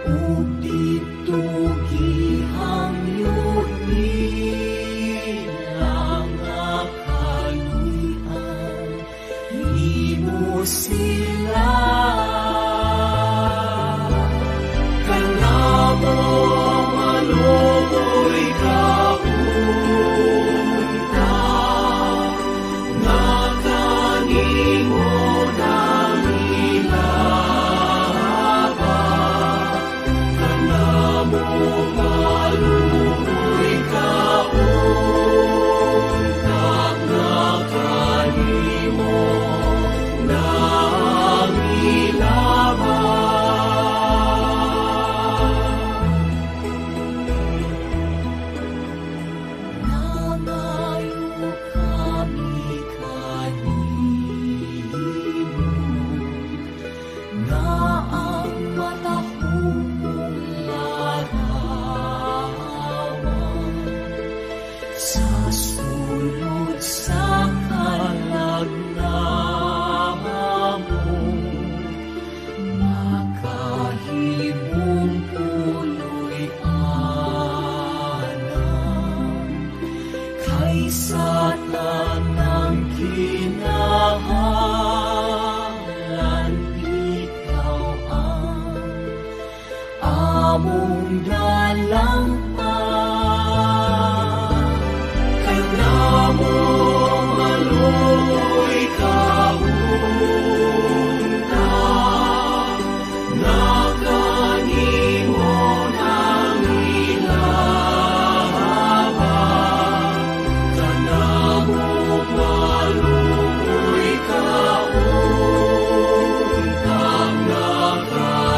Ug di among dalangta kanamo maluoy kaunta nakanimo ng ilahaba kanamo maluoy kaunta nakanimo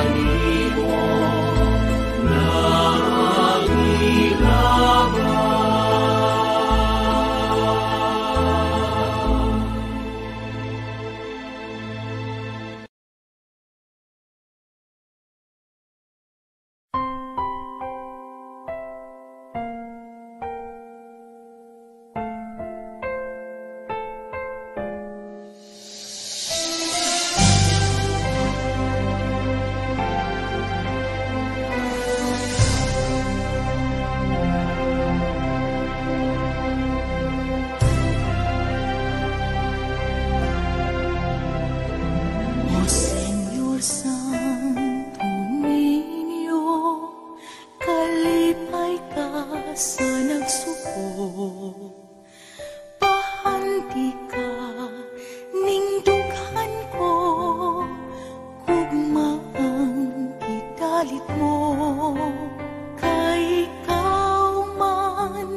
ng ilahaba. O Señor Santo Niño, kalipay ka sa nagsuko. Pahanti ka ning dughan ko, gugmaang gidalit mo. Kay ikaw man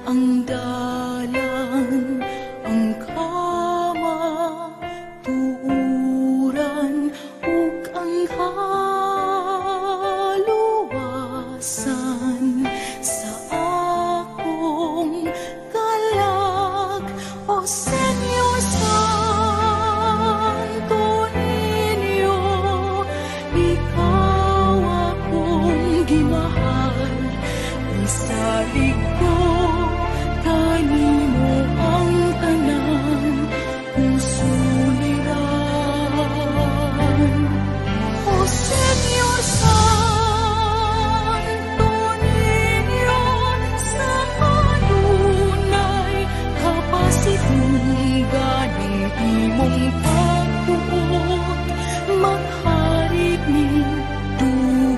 ang dalan, ang kama, tuuran ug ang kaluwasan sa akong kalag. O Señor Santo Niño, ikaw akong gimahal. Isalig ko kanimo ang tanan kung suliran. O Señor Santo Niño, sa kanunay kapasitungan ng imong pagbuot, magharit ni dughan.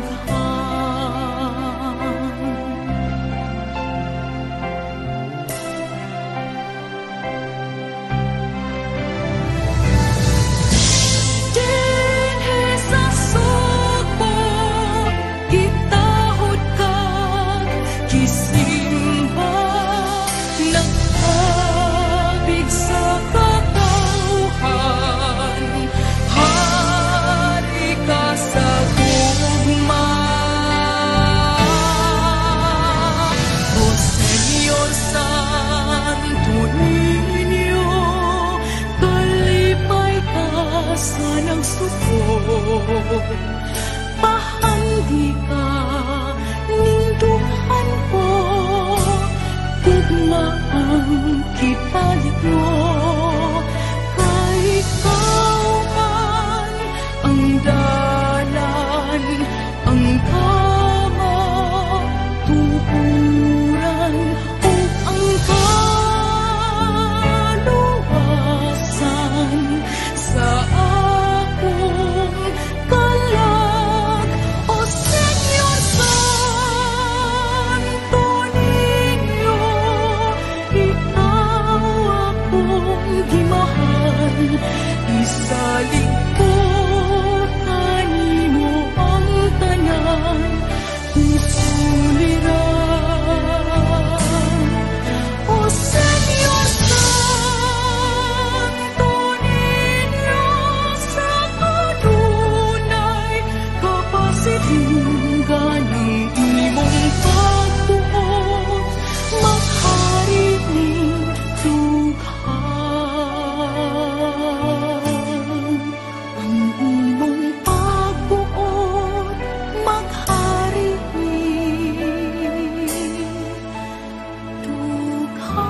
Dinhi sa sugbo, gitahod kag gisimba, nag-abig sa katawhan. Hari ka sa gugma. O Señor Santo Niño, kalipay ka sa nagsuko. Pahandi ka ning dughan ko, gugmaang kipalit mo. Kay ikaw man ang dalan, ang kama, tuuran ug ang kaluwasan sa akong kalag. O Señor Santo Niño, ikaw akong gimahal. Isalig ko kanimo ang tanan kung suliran. O Señor Santo Niño, sa kanunay kapasitungan ng imong pagbuot, magharit ni dughan. Ang imong pagbuot, magharit ni dughan.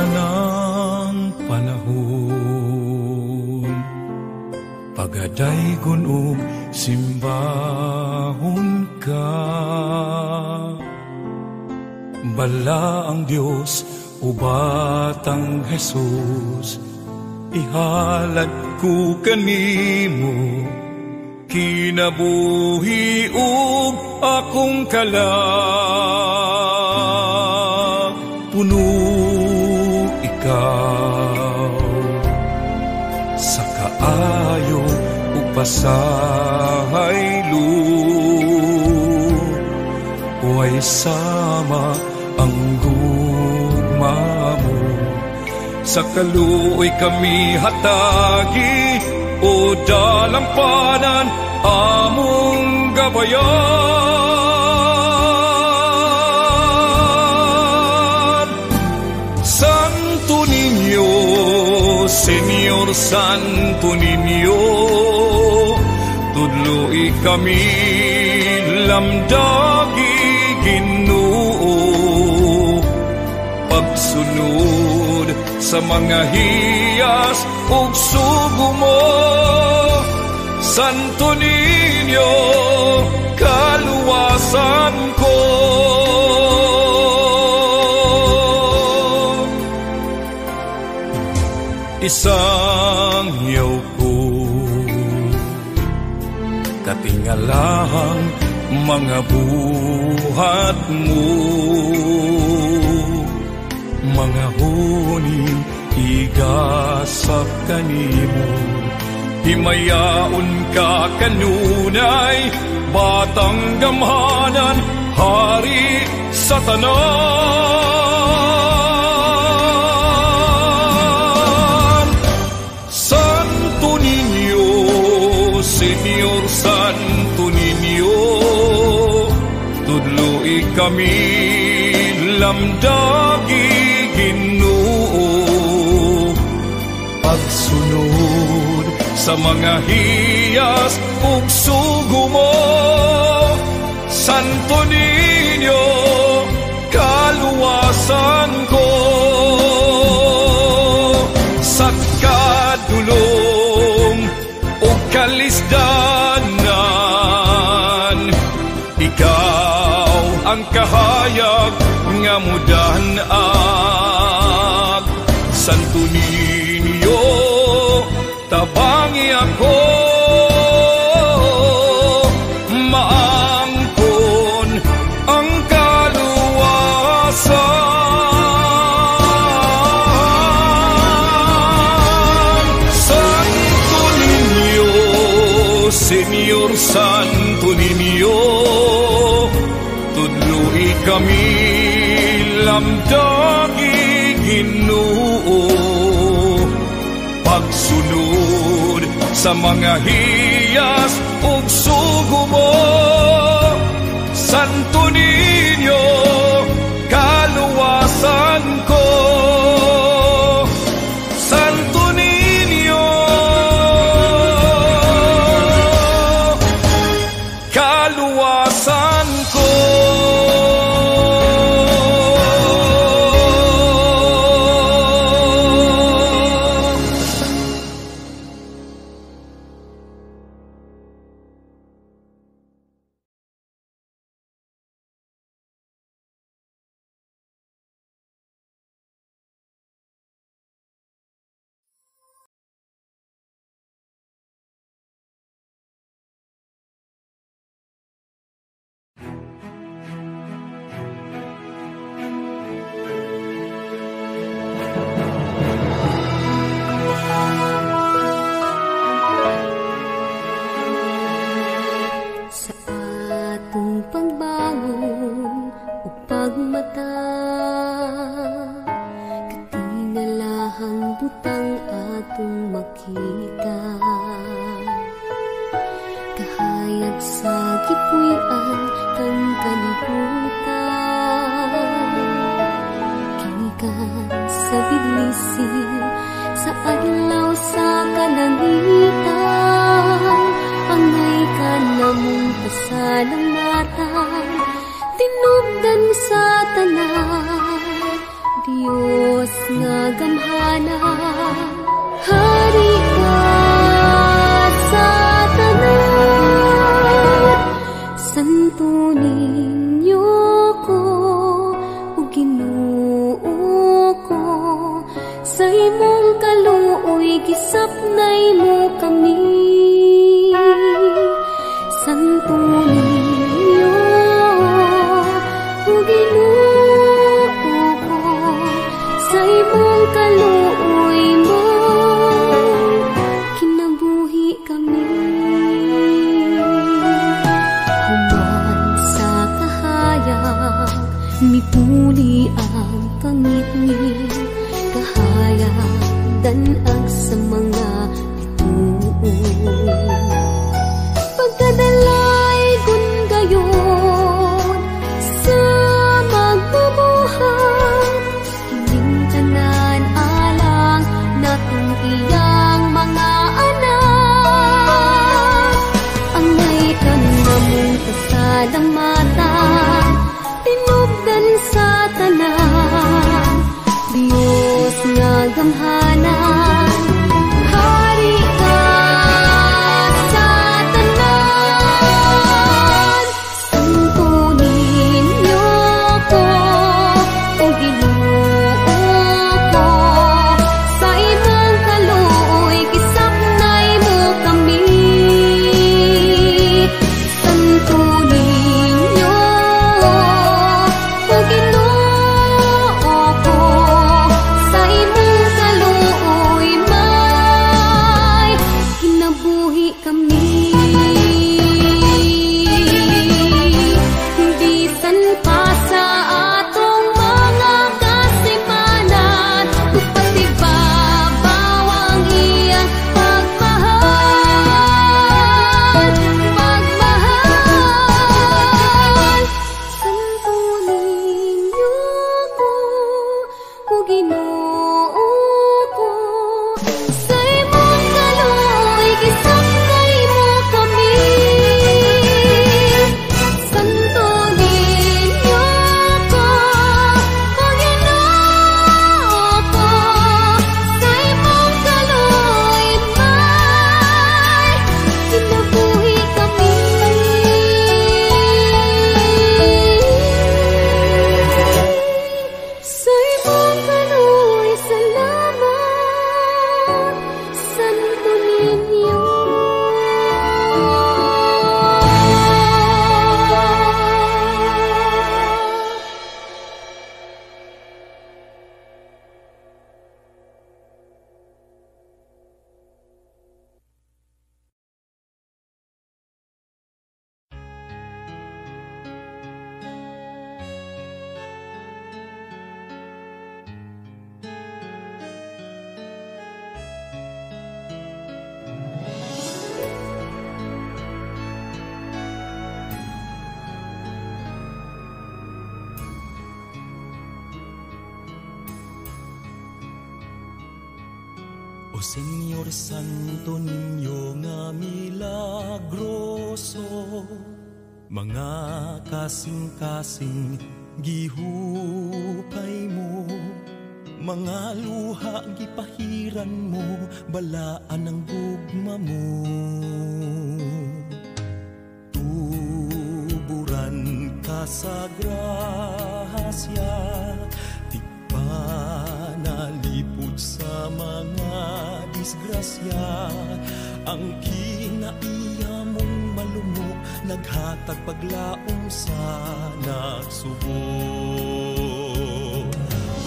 tanang panahon, pagaday gunog simbahon ka. Bala ang Diyos o batang Jesus, ihalad ko kanimo, kinabuhi ug akong kalag. Puno ikaw sa kaayo ug pasaylo, huway sama ang gugma mo. Sa kaluoy kami hatagi o dalampanan among gabayan. Santo Niño, Señor Santo Niño, tudloi kami lamdagi Ginoo, pagsunod sa mga hiyas ug sugo mo. Santo Niño, kaluwasan ko. Isang yaw ko, katingalahang mga buhat mo, mga huning igasap kanimo. Himayaon ka kanunay, batang gamhanan, hari sa tanan. Santo Niño, Señor Santo Niño, tudloi kami lamdagi Ginoo, pagsunod sa mga hiyas ug sugo mo. Santo Niño, kaluwasan ko. Sa kadulong ug kalisdanan, ikaw ang kahayag nga mudan-ag. Santo Niño, tabangi ako, maangkon ang kaluwasan. Santo Niño, Señor Santo Niño, tudloi kami lamdagi Ginoo, pagsunod sa mga hiyas ug sugo mo. Santo Niño, kaluwasan ko. Santo Niño, kaluwasan ko. Diyos nga gamhana, hari ka sa tanan. Santo ninyo ko, o Ginoo ko, sa imong kaluoy gisapnay mo kami. Santo ninyo, o Ginoo ko, sa imong kaluoy mo kinabuhi kami. Human sa kahayag, mipuli ang pangitngit, kahayag danag sa mga bituon. Pagkadalay kun gayon sa magbubuhat, kining tanan alang natong iyang mga anak. Angay kan namong kasalamatan, tinubdan sa tanan. Diyos nga gamhanan, hari ka sa tanan. Santo ninyo ko, o Ginoo ko, sa imong kaluoy gisapnay mo kami. Santo ninyo, o Ginoo ko, sa imong kaluoy may kinabuhi kami. Bisan pa sa atong mga kasimanan, ipasibabaw ang iyang pagmahal. Santo ninyo ko, o Ginoo ko, sa imong kaluoy gisapnay mo kami. Santo ninyo ko, o Ginoo ko, sa imong kaluoy may kinabuhi kami. Sa imong kaluoy salamat, Santo ninyo. O Señor Santo Niño nga milagroso, mga kasing-kasing gihupay mo, mga luha gipahiran mo, balaan ang gugma mo. Tuburan ka sa grasya, nalipod sa mga disgrasya. Ang kinaiya mong malumok, naghatag paglaom sa nagsubok.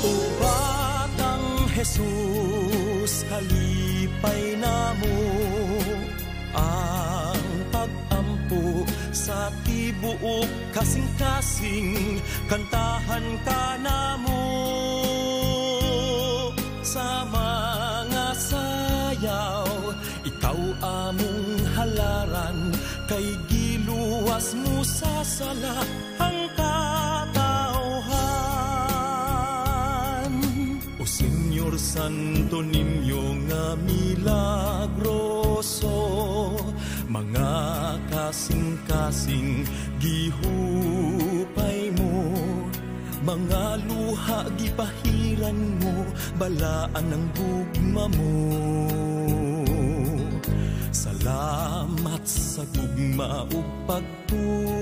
O Batang Jesus, halipay na mo ang pag-ampo sa tibuok kasing-kasing, kantahan ka na mo sa mga sayaw. Ikaw among halaran, kay giluwas mo sa sala ang katauhan. O Señor Santo Niño nga milagroso, mga kasing-kasing gihupay mo, mga luha gipahiran mo, balaan ang gugma mo. Salamat sa gugma ug pagtuo,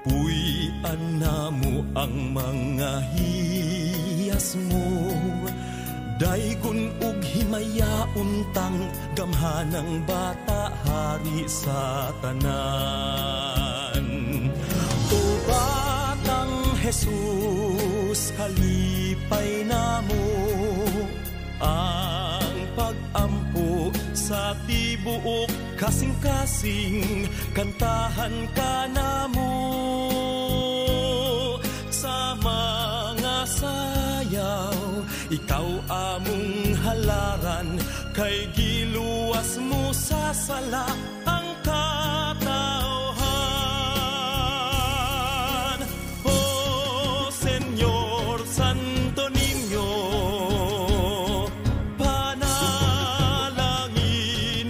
puy-an namo ang mga hiyas mo. Daygon ug himayaon tang gamhanang bata hari sa tanan. O Batang Jesus, halipay namo ang pag-ampo sa tibuok kasing-kasing, kantahan ka namo sa mga sayaw. Ikaw among halaran, kay giluwas mo sa sala ang katawhan. O Senyor Santo Niño, panalangin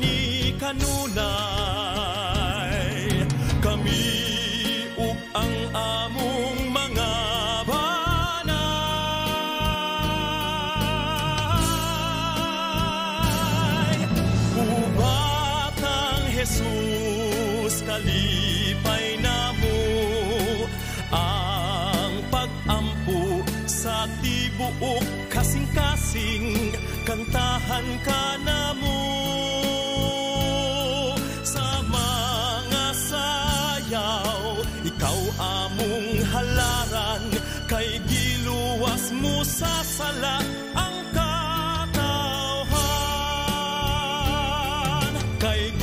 ni kanunay kami ug ang among mga Jesus, kalipay namo ang pag-ampo sa tibuok kasing-kasing, kantahan ka namo sa mga sayaw. Ikaw among halaran, kay giluwas mo sa sala ang katawhan. Kay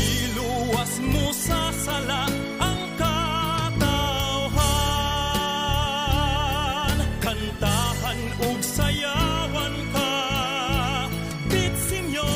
mo sa sala ang katawhan, kantahan ug sayawan ka, Bitsinyo.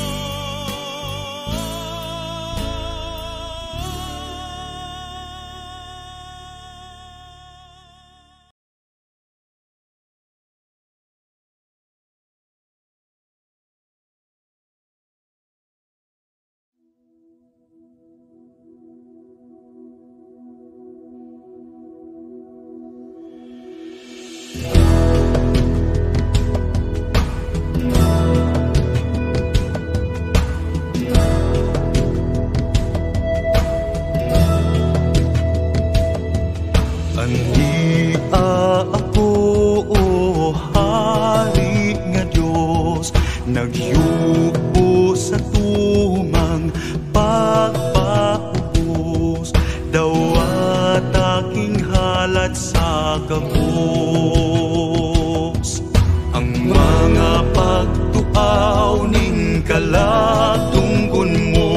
Nagyubo sa tumang pagpaubos, dawat aking halad sa gabos. Ang mga pagtuaw ning kalatunggon mo,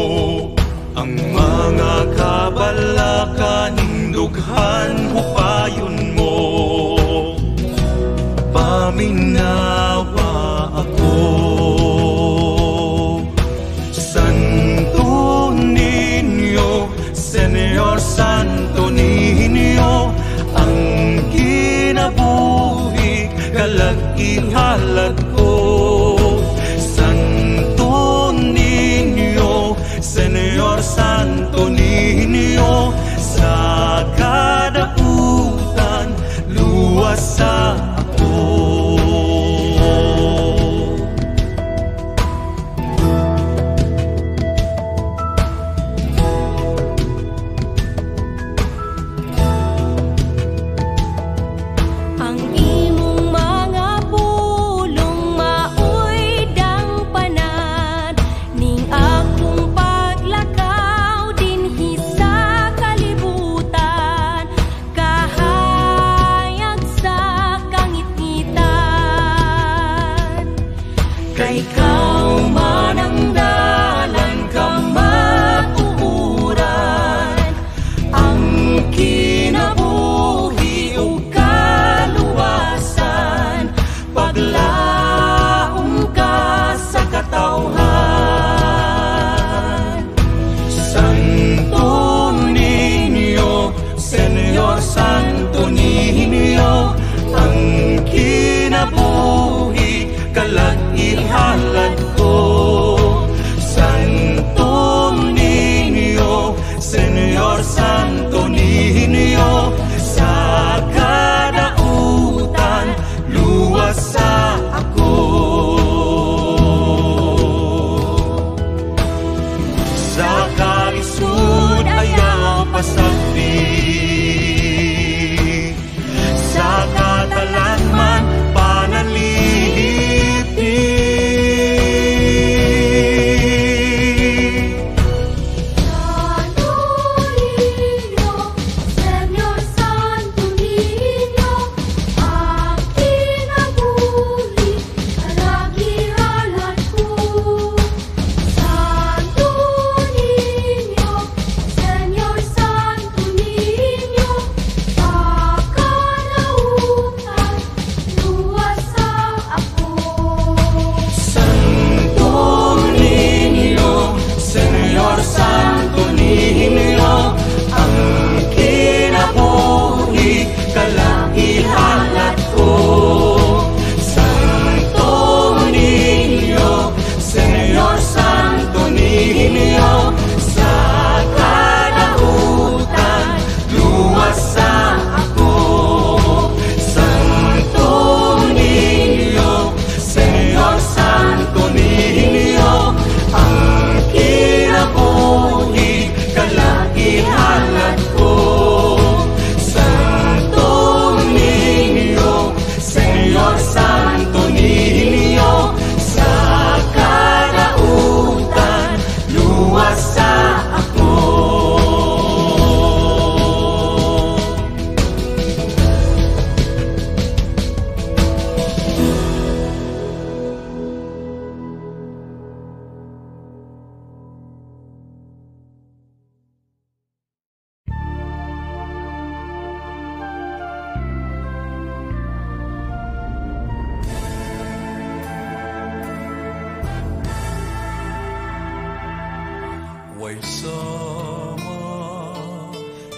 ang mga kabalaka ning dughan hupayon mo, paminawa ako. Santo Niño, Señor Santo Niño, ang kinabuhi kalag ihalad ko. Santo Niño, Señor Santo Niño, sa kadautan luwas sa ako. Ang imong mga pulong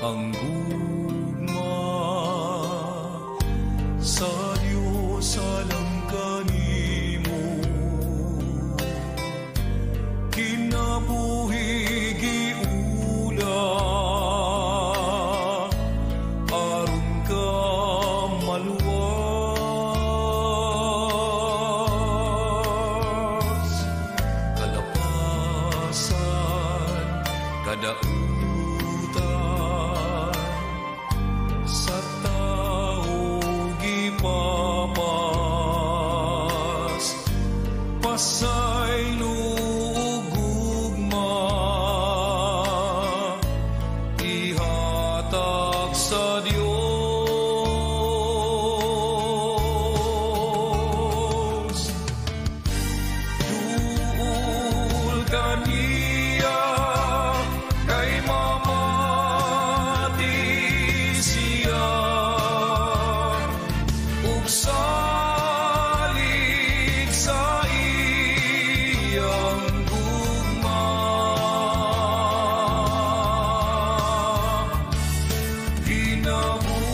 ang gugma sa Diyos alam kanimo kinabuhi giula aron ka maluwas kalapasan kadautan sa tao gipapas pasay lugugma ihatag sa Dios duol kaniya kay mamati siya ug salig sa iyang gugma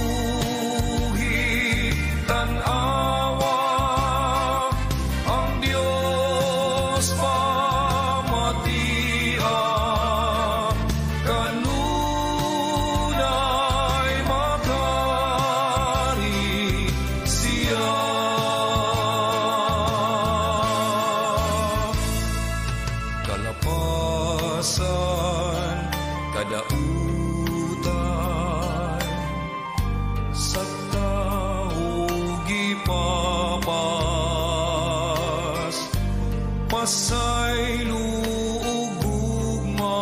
kinabuhi tan-awa ang Dios pamatia kanunay makari siya kalapasan kadautan sa tao gipapas pasay lugugma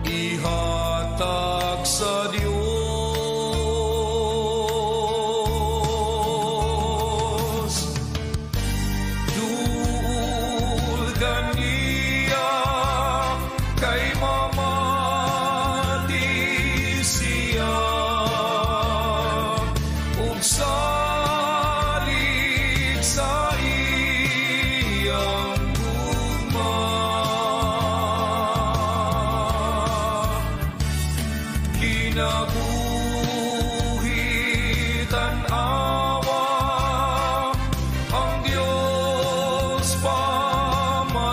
ihatag sa Dios duol kaniya kay mamati siya ug salig sa iyang gugma kinabuhi tan-awa ang Dios pamatia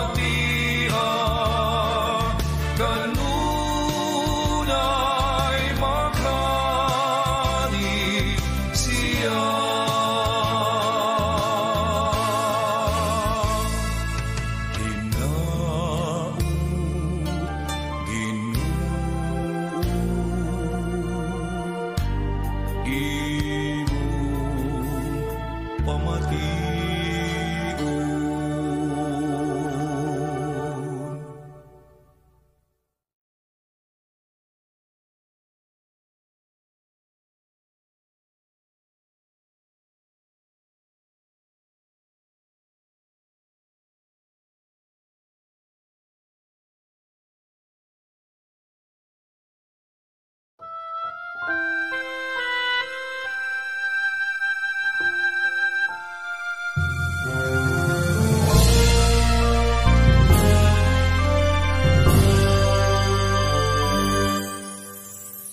kanunay makari siya Ginoo imong pamatigon.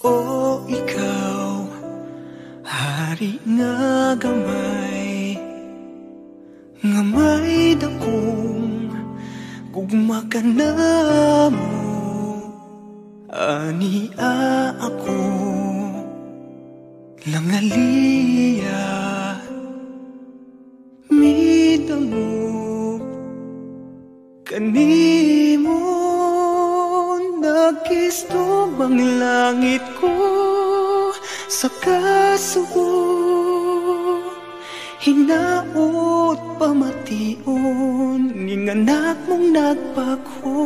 O ikaw, hari nga gamay, nga may dakong gugma ka na mo. Ania ako langaliya midamo kanimo nagkistog ang langit ko sa kasubo hinaot pamation ning anak mong nagpako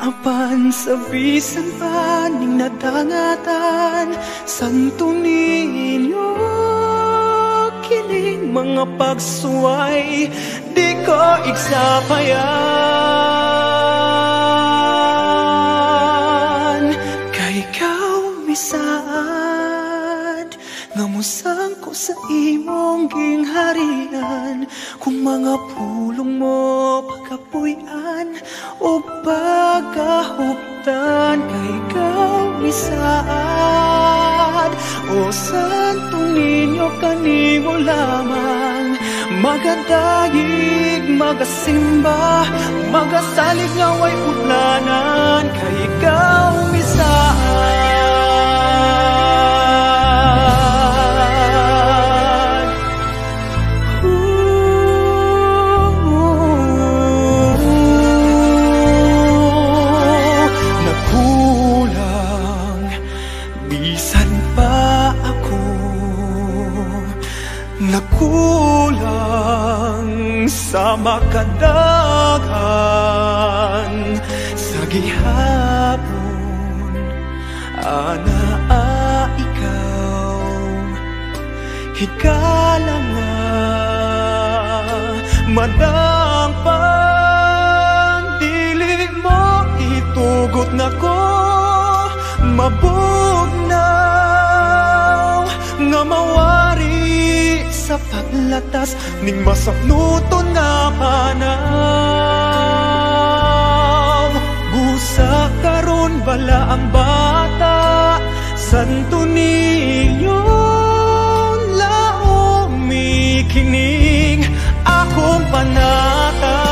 apan sa bisan pa ning nadangatan santo ninyo kining mga pagsuway di ko igsapayan kay ikaw misaad nga musang ko sa imong gingharian kung mga pulong mo pagkapuyan ug pagahuptan kay ikaw misaad. O Santo Niño, kanimo lamang magadayig, magasimba, magasalig nga way utlanan kay ikaw misaad. Nagkulang bisan pa ako, nagkulang sa makadagan sa gihapon. Ana ikaw hikala nga madang pandili mo itugot na ko mabugnaw nga mawari sa paglatas ning masapnuton nga panaw. Busa karon bala ang bata, Santo Niño, laom mikining akong panata.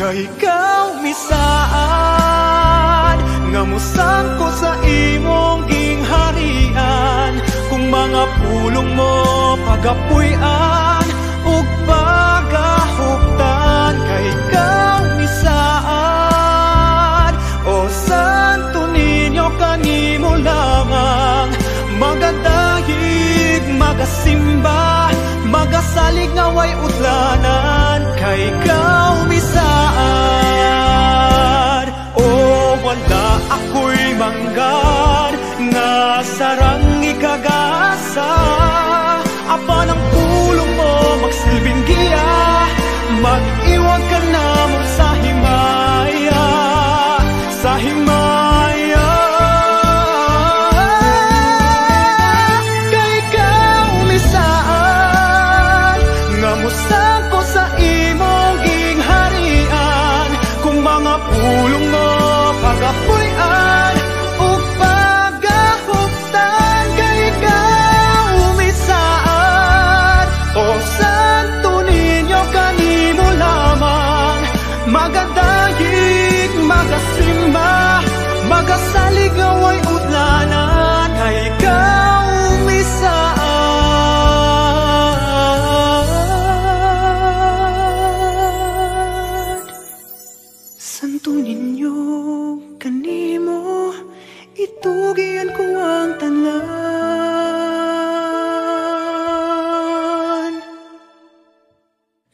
Kay ikaw misaad nga musangko sa imong gingharian, kung mga pulong mo pagapuy-an ug pagahuptan kay ikaw misaad. O Santo Niño, kanimo lamang magadayig, magasimba, magasalig nga way utlanan kay ikaw misaad. O wala ako'y manggad nga sarang ikagasa, apan ang pulong mo magsilbing giya, mag-iwag ka na mo sa himaya, sa himaya. Kay ikaw misaad nga musangko sa imong gingharian, kung mga pulong mo pagapuy-an ug pagahuptan kay ikaw misaad. O Santo Niño, kanimo lamang magadayig, magasimba, magasalig nga way utlanan kay ikaw misaad. Santo Niño, kanimo itugian ko ang tanan,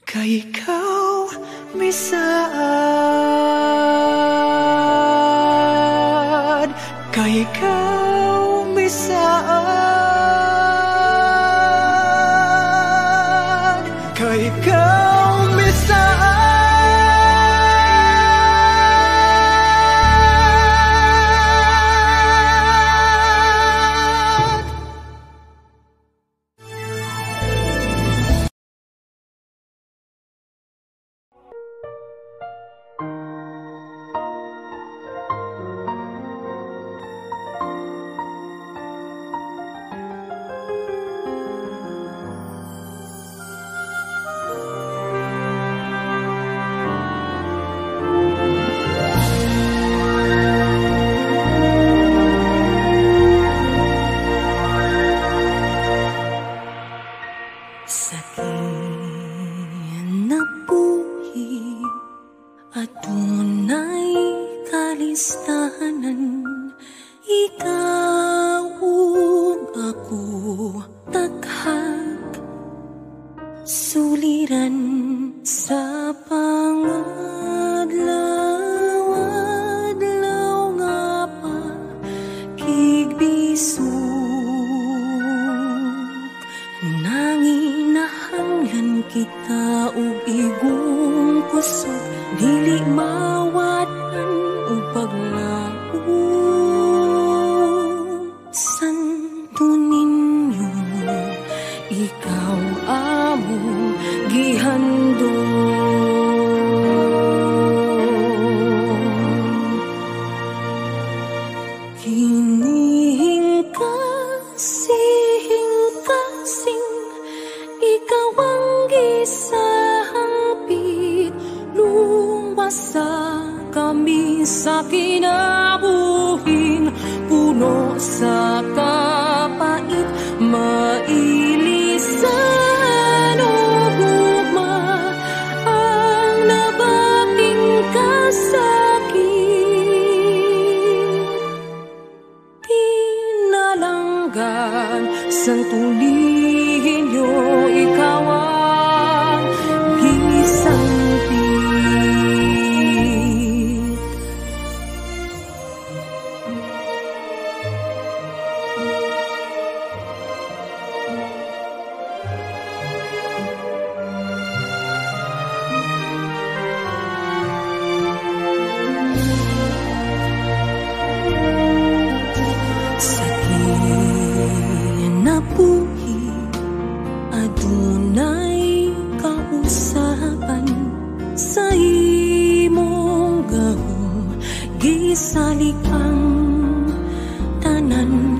kay ikaw misaad, kay ikaw misaad, kay ikaw misaad. Ikaw among gihan mundo. Hinihingkasing ikaw ang gisahapit, luwas sa kami sa kinabuhin, puno sa kapait, mailisan o gugma ang nabating kasakit. Pinalanggan, santunin niyo, ikaw ang gisang salik ang tanan,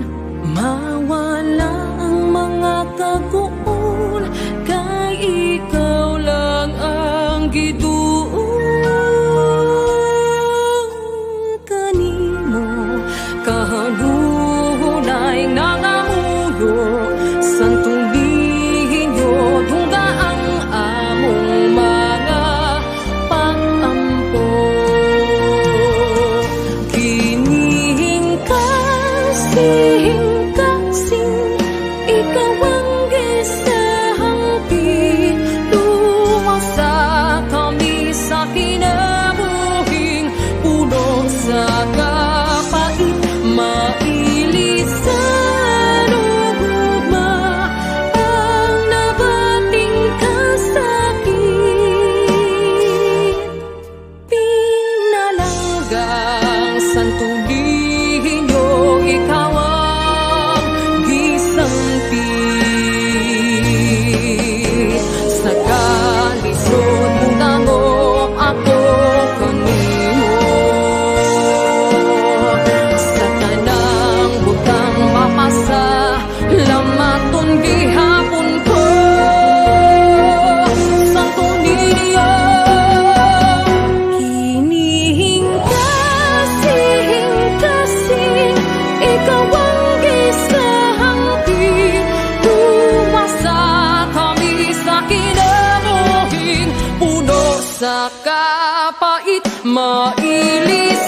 mawala ang mga kaguol, kay ikaw lang ang giduol. Kanimo kahanunay nangamuyo, santong bihinyo tungga ang among mga pag-ampo. Hinihingkasing ikaw ang gisahapit, luwas sa kami sa kinabuhin, puno sa kapait, mailisan o gugma ang nabating kasakit. Pinalanggang santunin niyo, ikaw ang gisampit. Sa kalisod mong dangop ako kanimo, sa tanang butang mapasa lamaton gihapon ko. Santunin niyo, hinihingkasing ikaw ang gisahapit, luwas sa kami sa kinabuhin, puno sa kapait, mailisan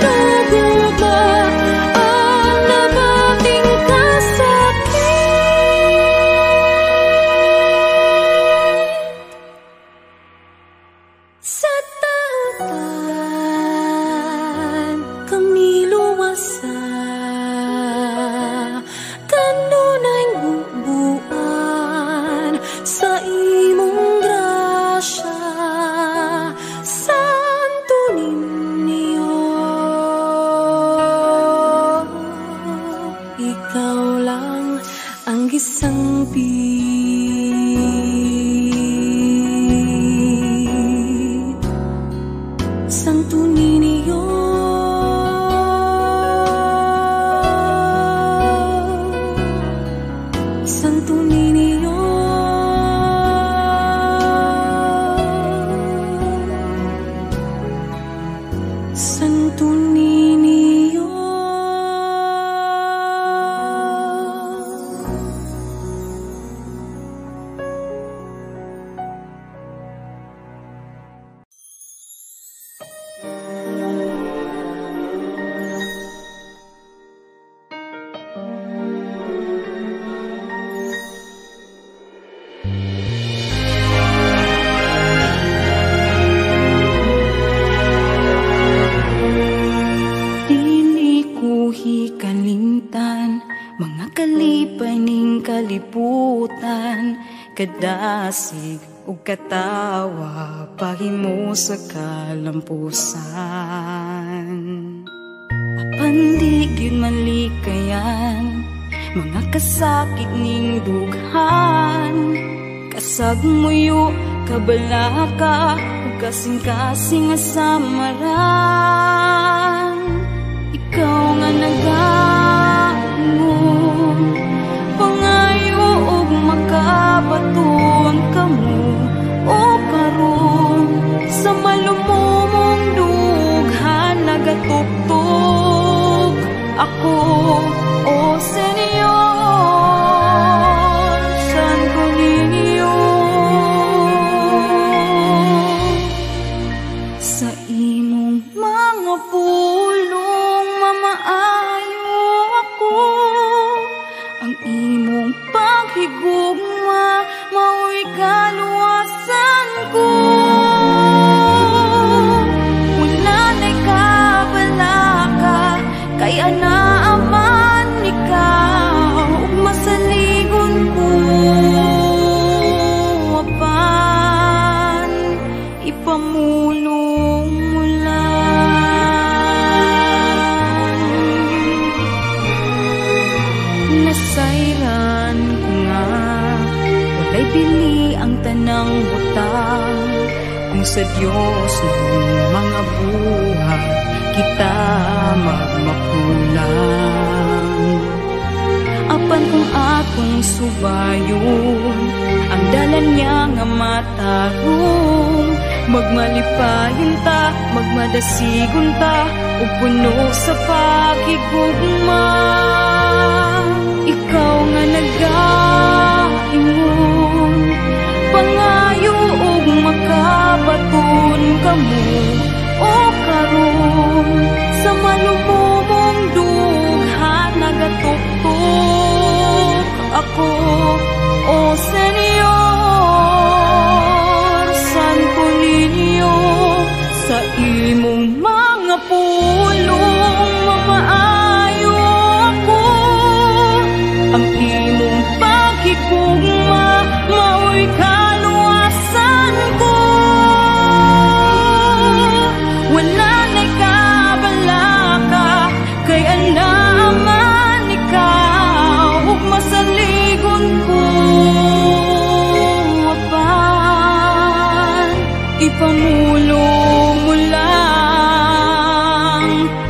o gugma ang nabating kasakit. Sa tautan kami luwasa, kanunay bubuan sa imong grasya, santunin niyo, ikaw lang ang gisampit. Santunin niyo, santunin niyo, santunin niyo. Kalimtan, mga kalipaning kalibutan, kadasig o katawa, pahimo sa kalampusan. Mapandigid manlikayan, mga kasakit ning dughan, kasag muyo makabalaka ug kasing-kasing nga samaran. Ikaw nga nagaingon, pangayo ug makabaton kamo o karon sa malumomong dughan nagatugtog ako, o Senyor, Santo Niño. Sa imong mga pulong mamaayo ako, ang imong paghigugma mao'y kaluwasan ko. Wala na'y kabalaka, kay anaaman ikaw, ug masaligon ko apan ipamulong mo lang. Nasayran ko nga walay bili ang tanang butang, kung sa Diyos ng mga buhay kita magmapulang. Apan kung akong subayon ang dalan niya nga matarong, magmalipayon ta, magmadasigon ta, ug puno sa paghigugma. Ikaw nga nagaingon, pangayo ug makabaton kamo o karon sa malumomong dughan nagatugtog ako, o Senyor, Santo Niño. Sa imong mga pulong mamaayo ako, ang imong paghigugma mao'y kaluwasan ko. Wala na'y kabalaka, kay anaaman ikaw, ug masaligon ko apan ipamulong mo lang.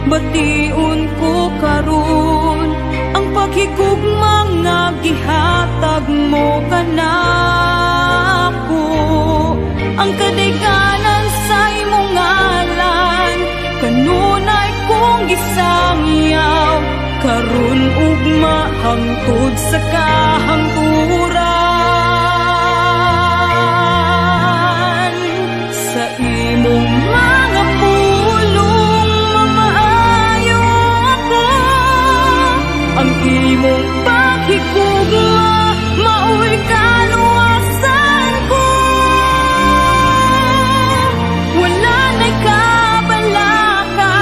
Bation ko karon ang paghigugma nga gihatag mo kanako, ang kadaykanan sa imong ngalan kanunay kong gisangyaw, karon ugma hangtod sa kahangturan. Sa imong mga pulong mamaayo ako, ang imong paghigugma mao'y kaluwasan ko. Wala na'y kabalaka,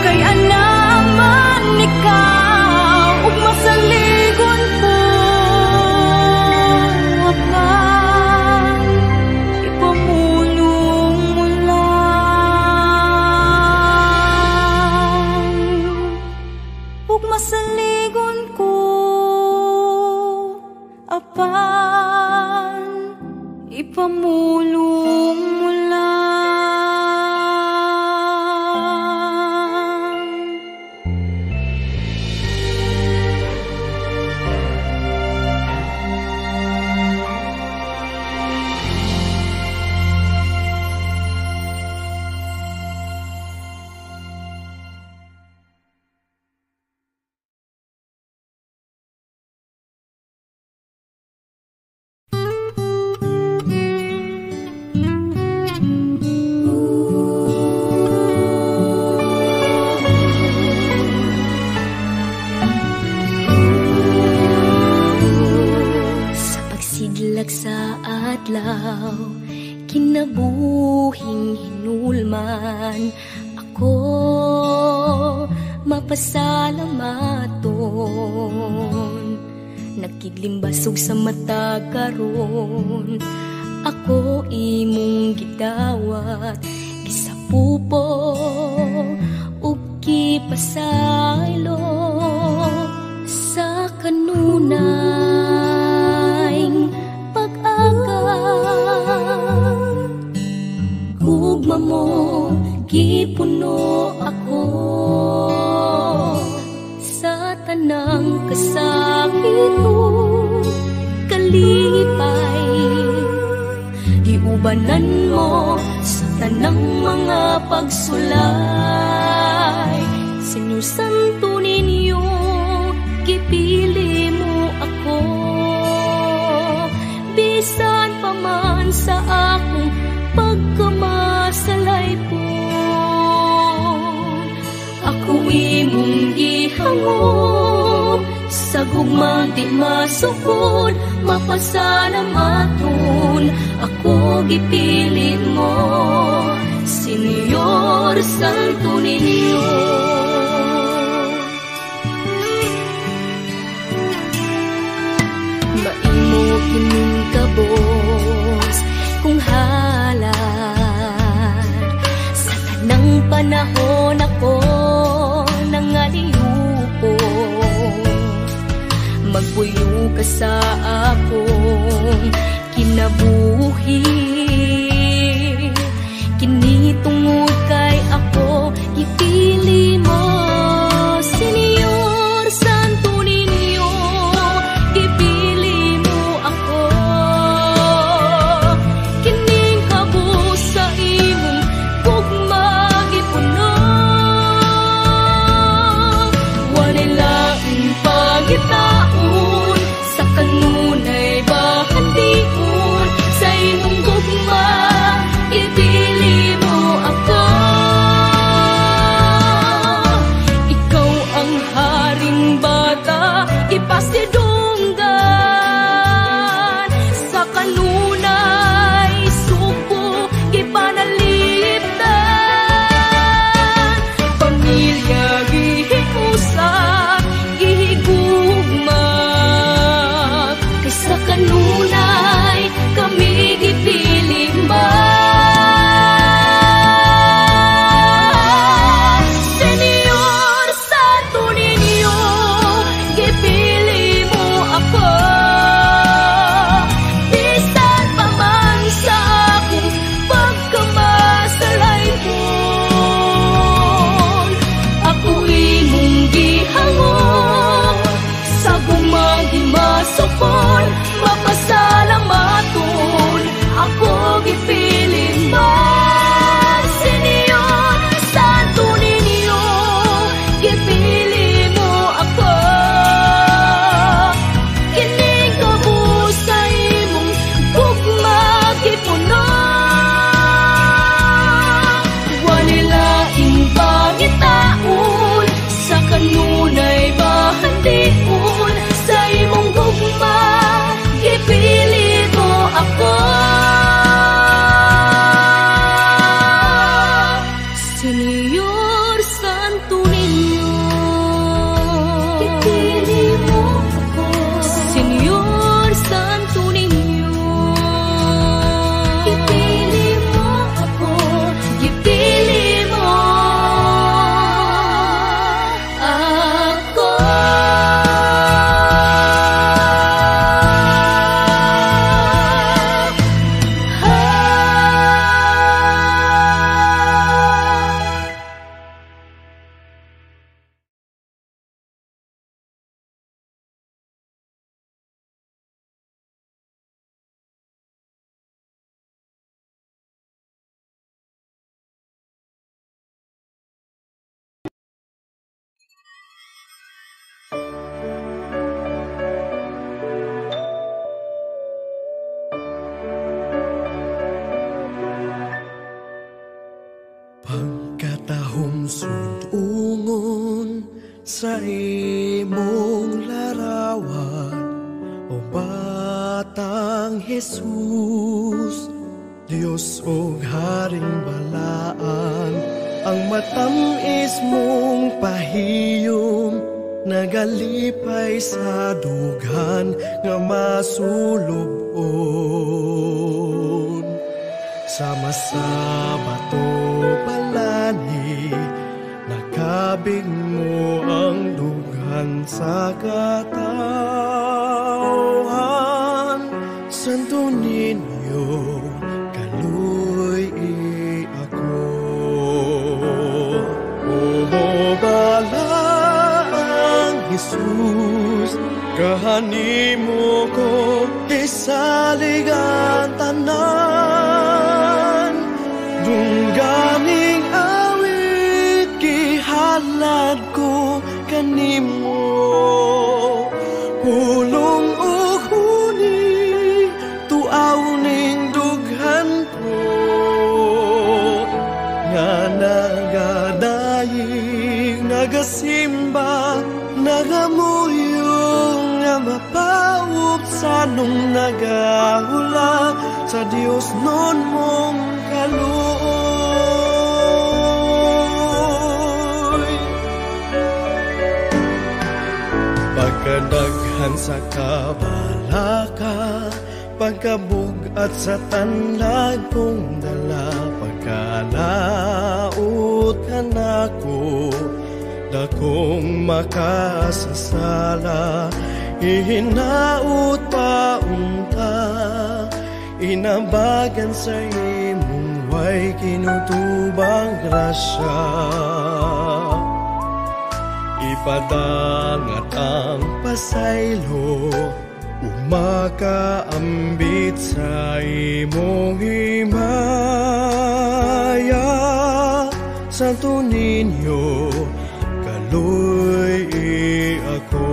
kay anaaman ikaw, ug masaligon ko apan ipamulong mo lang, ug masaligon ko apan ipamulong mo lang. Sa adlaw, kinabuhing hinulman ako mapasalamaton. Nagkidlimbasog sa mata karon, ako imong gidawat, gisapupo ug gipasaylo sa kanunay pag-aga. gipuno ako sa tanang kasakiton, kalipay giubanan mo sa tanang mga pagsulay. Senyor Santo ninyo, gipili mo ako, bisan pa man sa akong pagkamasalay po. Ako imong gihangop sa gugmang di masukod, mapasalamaton ako gipili mo, Senyor Santo ninyo. Maimo kining kabos kung halad sa tanang panahon ako nangaliyupo, magpuyo ka sa akong kinabuhi, kini tungod kay ako gipili mo, Senyor Santo ninyo, gipili mo ako, kining kabus sa imong gugma gipuno, walay laing pagitaon sa kanunay bahandion, sa imong gugma gipili mo ako. Ikaw ang haring bata ipasidunggan, sa kanunay suko gipanalipdan, pamilya gihipusa gihigugma, kay sa kanunay kami gipili ba. Senyor Santo ninyo, gipili mo ako, bisan pa man sa akong pagkamasalay mo. Ako imong gihangop sa gumagi masupon, mapasalamaton ako gipili mo, Senyor Santo ninyo, gipili mo ako, kining kabus sa imong gugma gipuno, walay laing pangitaon sa kanunay bahandion, sa imong gugma gipili mo ako, Senyor Santo ninyo, gipili mo ako, Senyor Santo ninyo, gipili mo ako, gipili mo ako. Pagkatahong sundungon sa imong larawan, o batang Jesus, Dios o Haring balaan, ang matamis mong pahiyom nagalipay sa dughan nga masulubon. Sama sa bato balani, nakabig mo ang dughan sa katawhan. Santo ninyo, kaluy ako. Kahanimo ko isaligan tanan, dungganing awit gihalad ko kanimo. Pulong ug huni tuaw ning dughan ko, nga nagadayig nagasimba nagamuyong nga mapaup sa nung nagahula sa Dios nun mong kaluoy. Pagkadaghan sa kabalaka, pagkabugat sa tanlag kong dala, pagkalaot ka na ko, dakong makasasala, ihinaut pa unta, inabagan sa imong way kinutubang grasya. Ipadangat ang pasaylo, umakaambit sa imong himaya. Santo Niño, kaluy ako.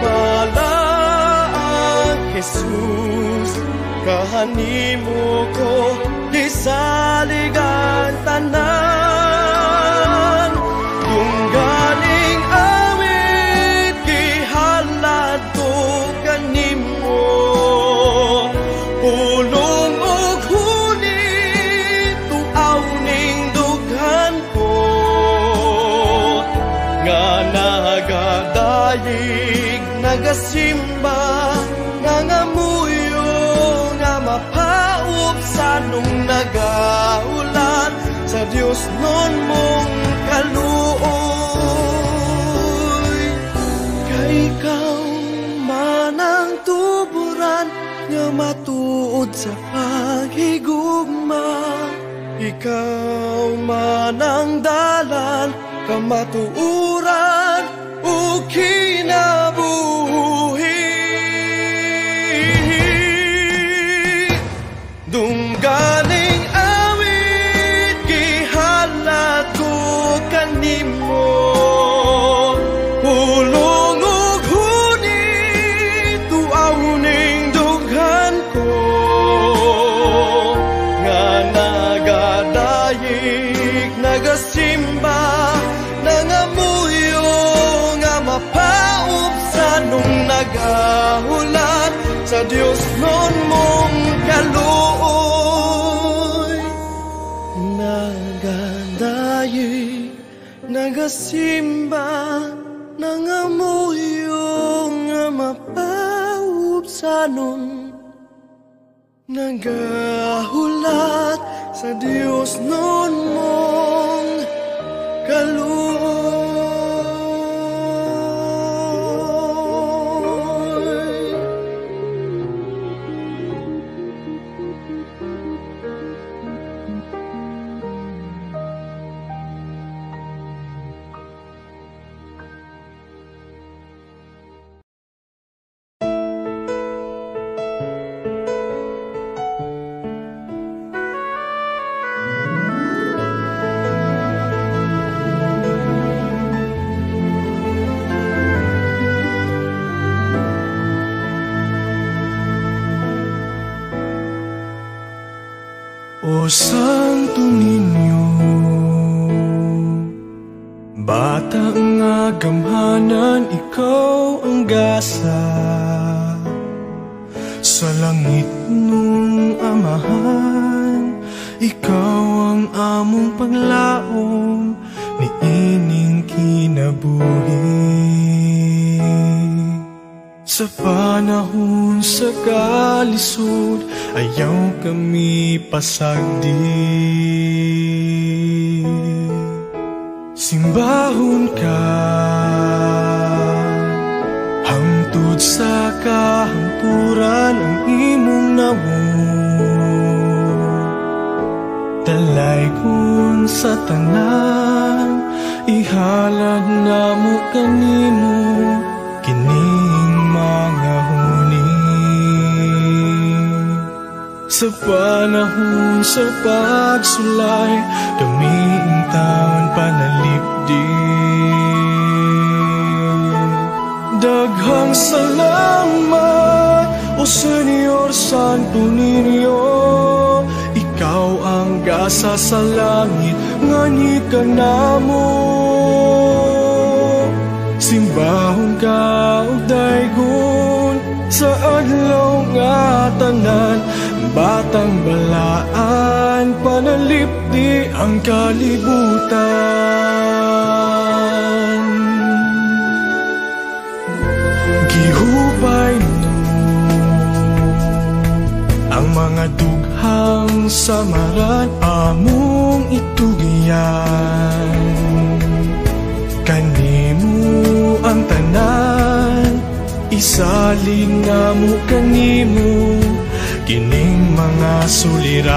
Malaang Jesus, kahanimo ko isaligan tanan, kung galing awit gihalad ko kanimo. Pulong ug huni tuaw ning dughan ko, nga nagadayig nagasimba nangamuyo, nga mapaup sa nung nagaulan sa Dios nun mong kaluoy. Kay ikaw manang tuburan nga matuod sa paghigugma, ikaw manang dalan kamatuuran o kinabuhi. Dungganing awit gihalad ko kanimo, pulong ug huni tuaw ning dughan ko, nga nagadayig nagasimba nangamuyo, nga mapaup sa nung nagahulat sa Dios nun mong kaluoy. Nagadayig nagasimba nangamuyo, nga mapaup sa nung nagahulat sa Dios nun mong kaluoy. O Santo Niño, bata nga gamhanan, ikaw ang gasa sa langit nung amahan. Ikaw ang among paglaom ni ining kinabuhi. Sa panahon sa kalisod, ayaw kami pasagdi. Simbahon ka hangtod sa kahangturan ang imong nawong. Talay kung sa tanan, ihalad na mo kanimo kining mga huni. Sa panahon sa pagsulay, kami ang taon panalipdin. Daghang salamat, O Senyor Santo Niño, Ikaw ang gasa sa langit, ngani ka namo. Simbahon ka o daygon, sa adlaw nga tanan, batang balaan, panalipdi ang kalibutan. Gihupay mo ang mga dughang samaran, among itugiyan. Kanimo ang tanan, isaling nga mo kanimo kining mga suliran.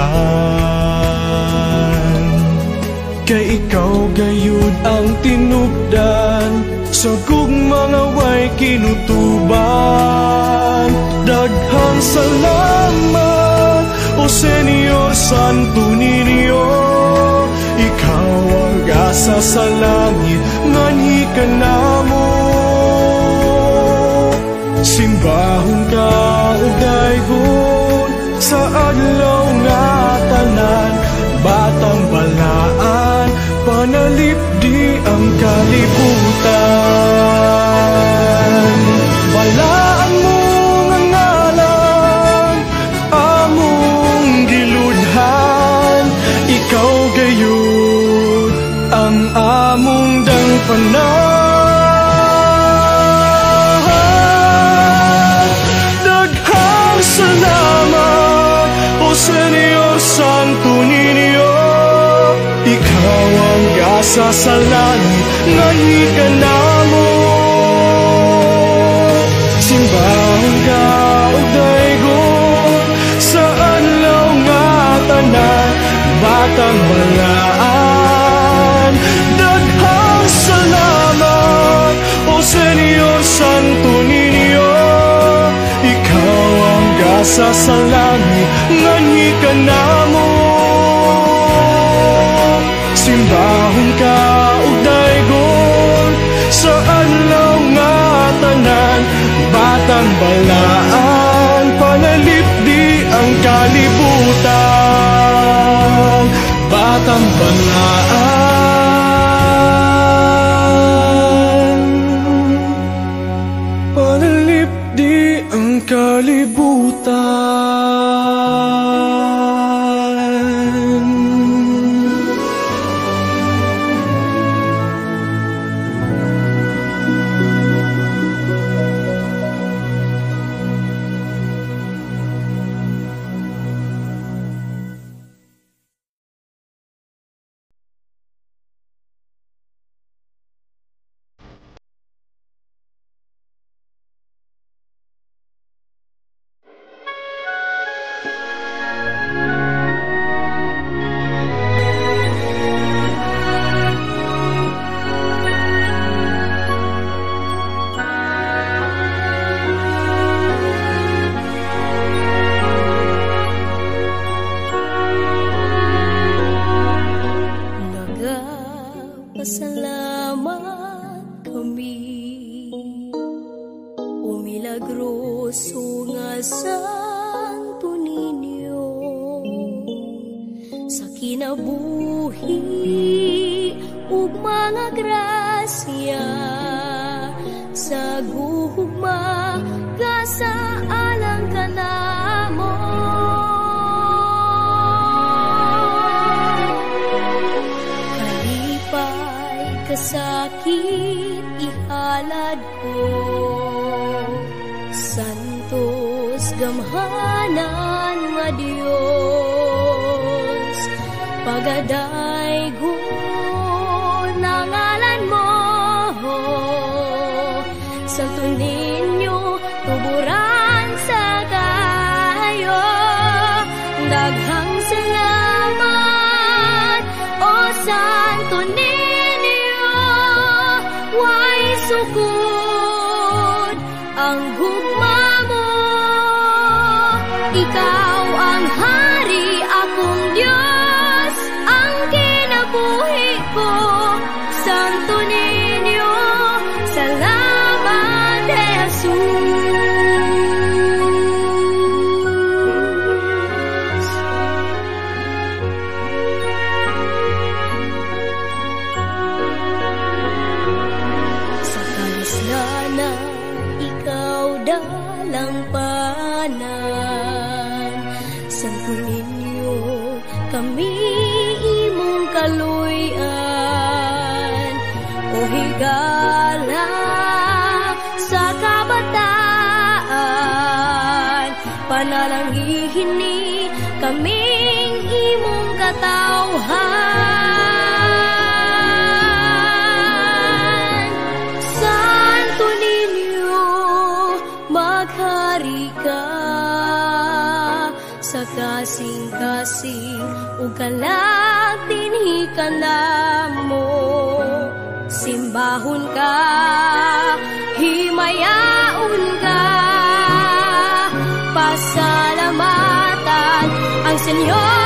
Kay ikaw gayud ang tinubdan sa mga way kinutuban. Daghang salamat, O Senyor Santo Niño, Ikaw ang gasa sa langit, ngani ka namo. Simbahon ka o daygon, sa adlaw nga tanan, batang balaan, panalipdi ang kalibutan. Balaan mo nga ngalan, among giludhan, ikaw gayud ang among dangpanan. Daghang salamat, O Senyor Santo Niño, Ikaw ang gasa sa langit, ngani ka namo. Simbahon ka o daygon, sa adlaw nga tanan, batang balaan. Daghang salamat, O Senyor Santo Niño, Ikaw ang gasa sa langit, ngani ka namo. Simbahon ka o daygon, sa adlaw nga tanan, batang balaan, panalipdi ang kalibutan. Batang balaan, panalipdi ang kalibutan. Sakit ihalad ko, santos gamhanan nga Dios, pagadaygo na ngalan mo, Santo Niño, tuburan sa kayo, daghang salamat, O Santo Niño. Ikaw ang hari, akong Diyos, ang kinabuhi ko. Santo Niño, salamat Jesus. Sa kalislanan, ikaw dalampanan. Santo Niño, kami imong kaluyan. O higala sa kabataan, panalangin ni kaming imong katawhan. Santo Niño, maghari ka sa kasing-kasing ug kalag dinhi ka namo. Simbahon ka, himayaon ka, pasalamatan ang Senyor.